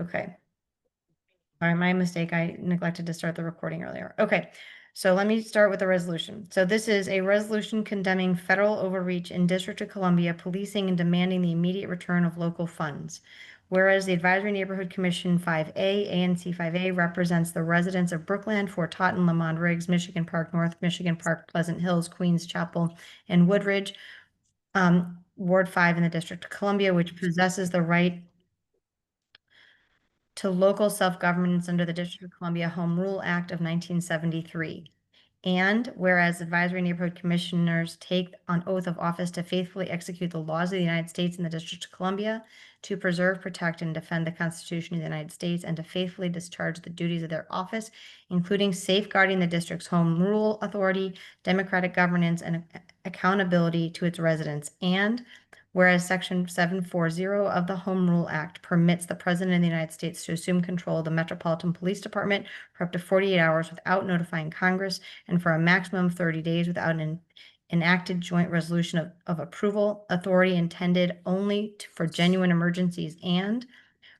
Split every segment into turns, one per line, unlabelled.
Okay. All right, my mistake. I neglected to start the recording earlier. Okay, so let me start with the resolution. So this is a resolution condemning federal overreach in District of Columbia policing and demanding the immediate return of local funds. Whereas the Advisory Neighborhood Commission 5A, ANC 5A represents the residents of Brookland, Fort Totten, Lamont Riggs, Michigan Park North, Michigan Park, Pleasant Hills, Queens Chapel, and Woodridge, Ward 5 in the District of Columbia, which possesses the right to local self-governance under the District of Columbia Home Rule Act of 1973. And whereas advisory neighborhood commissioners take on oath of office to faithfully execute the laws of the United States and the District of Columbia, to preserve, protect, and defend the Constitution of the United States, and to faithfully discharge the duties of their office, including safeguarding the district's home rule authority, democratic governance, and accountability to its residents. And whereas Section 740 of the Home Rule Act permits the President of the United States to assume control of the Metropolitan Police Department for up to 48 hours without notifying Congress and for a maximum of 30 days without an enacted joint resolution of approval, authority intended only for genuine emergencies. And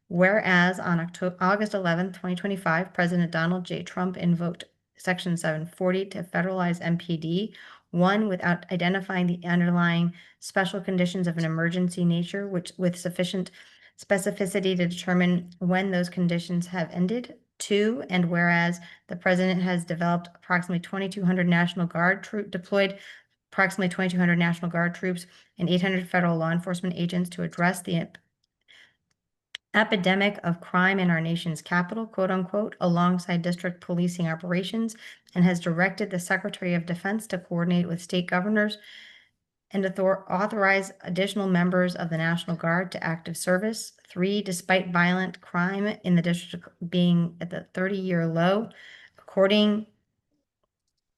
whereas on August 11th, 2025, President Donald J. Trump invoked Section 740 to federalize MPD, one, without identifying the underlying special conditions of an emergency nature, which with sufficient specificity to determine when those conditions have ended. Two, and whereas the president has developed approximately 2,200 National Guard deployed approximately 2,200 National Guard troops and 800 federal law enforcement agents to address the epidemic of crime in our nation's capital, quote unquote, alongside district policing operations, and has directed the Secretary of Defense to coordinate with state governors and authorize additional members of the National Guard to active service. Three, despite violent crime in the district being at the 30-year low, according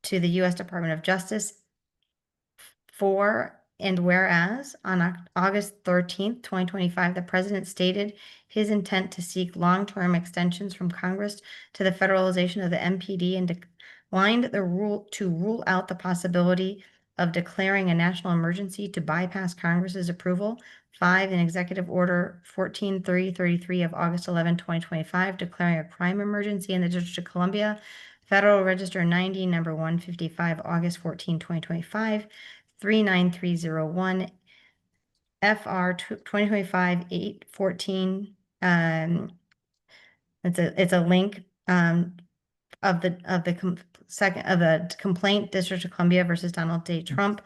to the U.S. Department of Justice. Four, and whereas on August 13th, 2025, the president stated his intent to seek long-term extensions from Congress to the federalization of the MPD and declined the rule out the possibility of declaring a national emergency to bypass Congress's approval. Five, in Executive Order 14-333 of August 11, 2025, declaring a crime emergency in the District of Columbia, Federal Register 90, number 155, August 14, 2025, 39301, FR 2025-814. It's a link of the complaint, District of Columbia versus Donald J. Trump.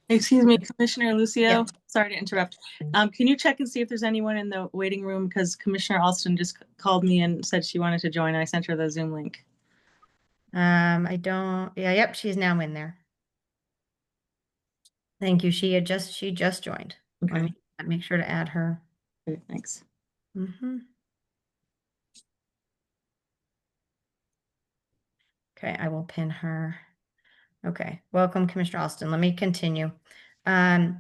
Excuse me, Commissioner Lucio.
Yeah.
Sorry to interrupt. Can you check and see if there's anyone in the waiting room? Because Commissioner Alston just called me and said she wanted to join. I sent her the Zoom link.
I don't. Yeah. Yep. She's now in there. Thank you. She just joined.
Okay.
Let me make sure to add her.
Okay, thanks.
Okay, I will pin her. Okay, welcome, Commissioner Alston. Let me continue. Okay,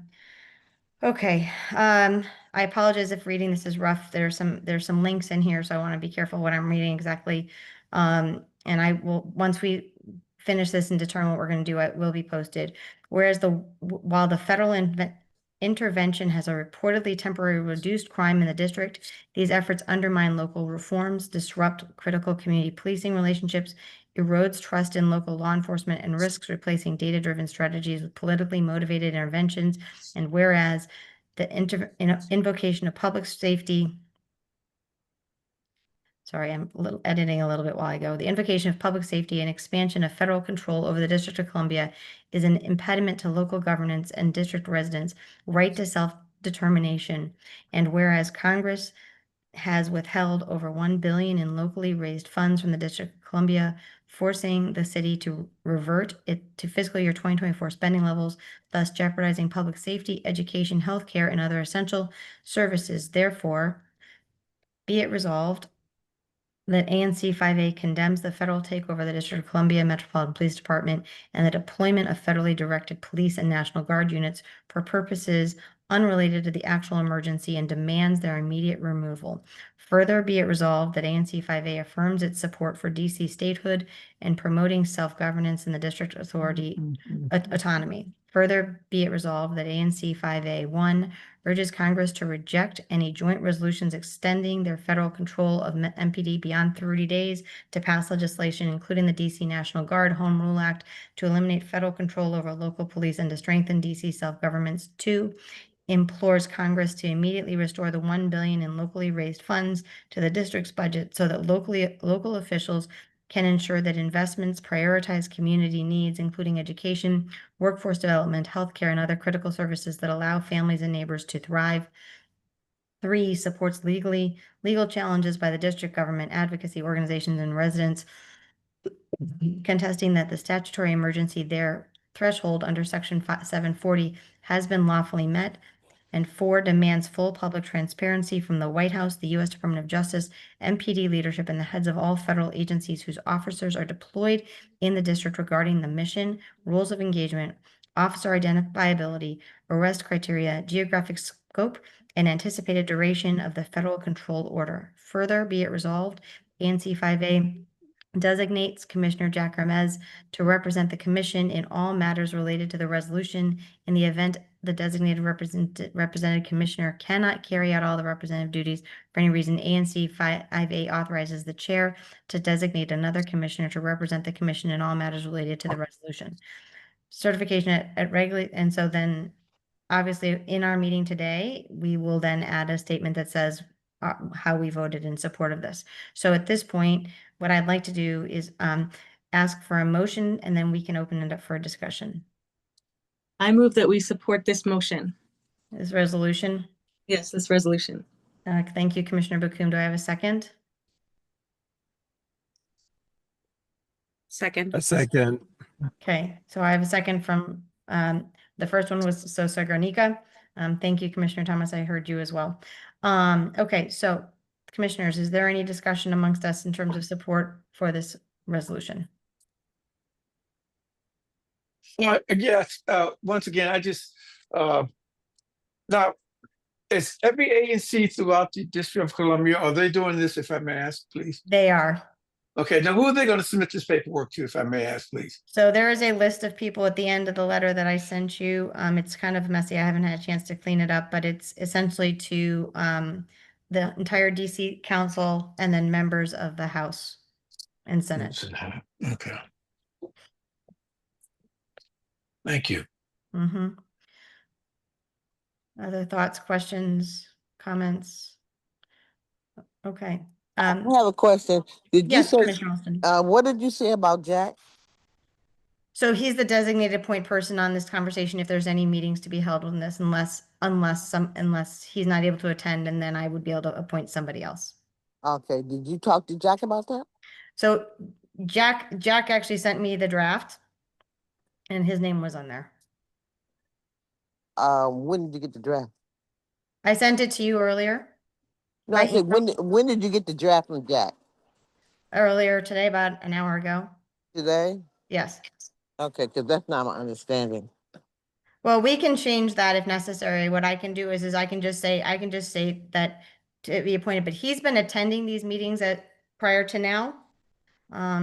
I apologize if reading this is rough. There's some links in here, so I want to be careful what I'm reading exactly. And I will, once we finish this and determine what we're going to do, it will be posted. Whereas while the federal intervention has a reportedly temporarily reduced crime in the district, these efforts undermine local reforms, disrupt critical community policing relationships, erodes trust in local law enforcement, and risks replacing data-driven strategies with politically motivated interventions. And whereas the invocation of public safety, sorry, I'm editing a little bit while I go. The invocation of public safety and expansion of federal control over the District of Columbia is an impediment to local governance and district residents' right to self-determination. And whereas Congress has withheld over $1 billion in locally raised funds from the District of Columbia, forcing the city to revert it to fiscal year 2024 spending levels, thus jeopardizing public safety, education, healthcare, and other essential services. Therefore, be it resolved that ANC 5A condemns the federal takeover of the District of Columbia Metropolitan Police Department and the deployment of federally directed police and National Guard units for purposes unrelated to the actual emergency and demands their immediate removal. Further, be it resolved that ANC 5A affirms its support for DC statehood and promoting self-governance in the district authority autonomy. Further be it resolved that ANC 5A1 urges Congress to reject any joint resolutions extending their federal control of MPD beyond 30 days to pass legislation, including the DC National Guard Home Rule Act, to eliminate federal control over local police and to strengthen DC self-governments. 2, implores Congress to immediately restore the $1 billion in locally raised funds to the district's budget so that local officials can ensure that investments prioritize community needs, including education, workforce development, healthcare, and other critical services that allow families and neighbors to thrive. 3, supports legal challenges by the district government, advocacy organizations, and residents contesting that the statutory emergency threshold under Section 740 has been lawfully met. And 4, demands full public transparency from the White House, the U.S. Department of Justice, MPD leadership, and the heads of all federal agencies whose officers are deployed in the district regarding the mission, rules of engagement, officer identifiability, arrest criteria, geographic scope, and anticipated duration of the federal control order. Further, be it resolved, ANC 5A designates Commissioner Jack Ramez to represent the commission in all matters related to the resolution. In the event the designated represented commissioner cannot carry out all the representative duties for any reason, ANC 5A authorizes the chair to designate another commissioner to represent the commission in all matters related to the resolution. Certification at regular, and so then obviously in our meeting today, we will then add a statement that says how we voted in support of this. So at this point, what I'd like to do is ask for a motion, and then we can open it up for a discussion.
I move that we support this motion.
This resolution.
Yes, this resolution.
Thank you, Commissioner Bakum. Do I have a second?
Second.
A second.
Okay, so I have a second from the first one was Sosa Garnica. Thank you, Commissioner Thomas. I heard you as well. Okay, so commissioners, is there any discussion amongst us in terms of support for this resolution?
Yes, once again, I just, now, is every ANC throughout the District of Columbia, are they doing this, if I may ask, please?
They are.
Okay, now who are they going to submit this paperwork to, if I may ask, please?
So there is a list of people at the end of the letter that I sent you. It's kind of messy. I haven't had a chance to clean it up, but it's essentially to the entire DC Council and then members of the House and Senate.
Okay. Thank you.
Mm-hmm. Other thoughts, questions, comments? Okay.
I have a question. Did you
Yes,
say,
Commissioner Alston.
what did you say about Jack?
So he's the designated point person on this conversation if there's any meetings to be held on this, unless he's not able to attend, and then I would be able to appoint somebody else.
Okay, did you talk to Jack about that?
So Jack actually sent me the draft, and his name was on there.
When did you get the draft?
I sent it to you earlier.
No, I
By
said,
email.
when did you get the draft from Jack?
Earlier today, about an hour ago.
Today?
Yes.
Okay, because that's not my understanding.
Well, we can change that if necessary. What I can do is I can just say that to be appointed, but he's been attending these meetings prior to now.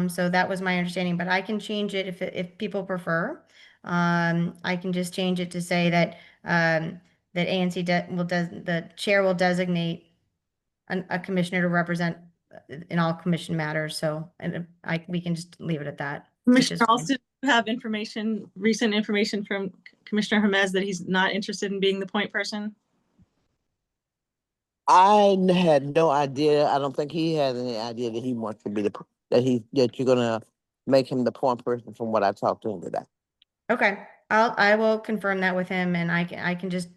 So that was my understanding, but I can change it if people prefer. I can just change it to say that that ANC the chair will designate a commissioner to represent in all commission matters. So we can just leave it at that.
Commissioner Alston, do you have recent information from Commissioner Hermes that he's not interested in being the point person?
I had no idea. I don't think he has any idea that he wants to be that you're gonna make him the point person from what I talked to him today.
Okay, I will confirm that with him, and I can just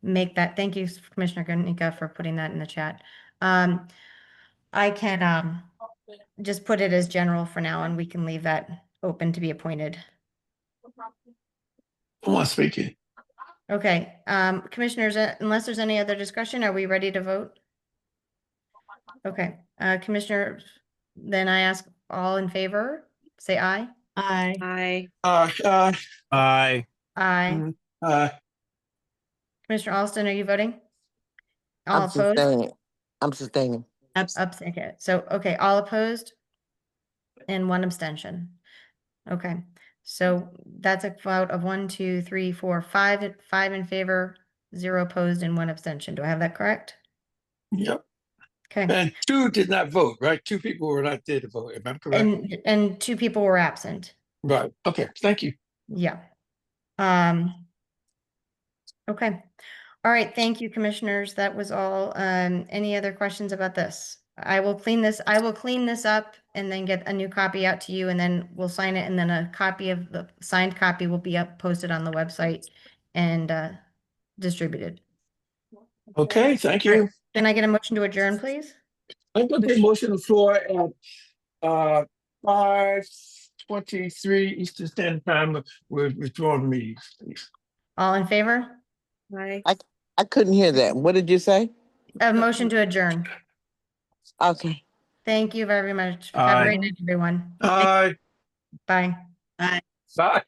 make that. Thank you, Commissioner Garnica, for putting that in the chat. I can just put it as general for now, and we can leave that open to be appointed.
Who wants speaking?
Okay, commissioners, unless there's any other discussion, are we ready to vote? Okay, commissioner, then I ask all in favor, say aye.
Aye.
Aye.
Aye.
Aye. Commissioner Alston, are you voting? All
I'm
opposed?
sustaining. I'm sustaining.
Okay, so, okay, all opposed and one abstention. Okay, So that's a vote of 1, 2, 3, 4, 5, 5 in favor, 0 opposed, and 1 abstention. Do I have that correct?
Yep.
Okay.
And 2 did not vote, right? 2 people were not there to vote. Am I correct?
And 2 people were absent.
Right. Okay. Thank you.
Yeah. Okay. All right. Thank you, commissioners. That was all. Any other questions about this? I will clean this up and then get a new copy out to you, and then we'll sign it, and then a copy of the signed copy will be posted on the website and distributed.
Okay. Thank you.
Can I get a motion to adjourn, please?
I'm going to put a motion on the floor at 5:23 Eastern Standard Time. We're withdrawing meetings, please.
All in favor?
Bye.
I couldn't hear that. What did you say?
A motion to adjourn.
Okay.
Thank you very much. Have a
Aye.
great night, everyone.
Aye.
Bye.
Bye.
Bye.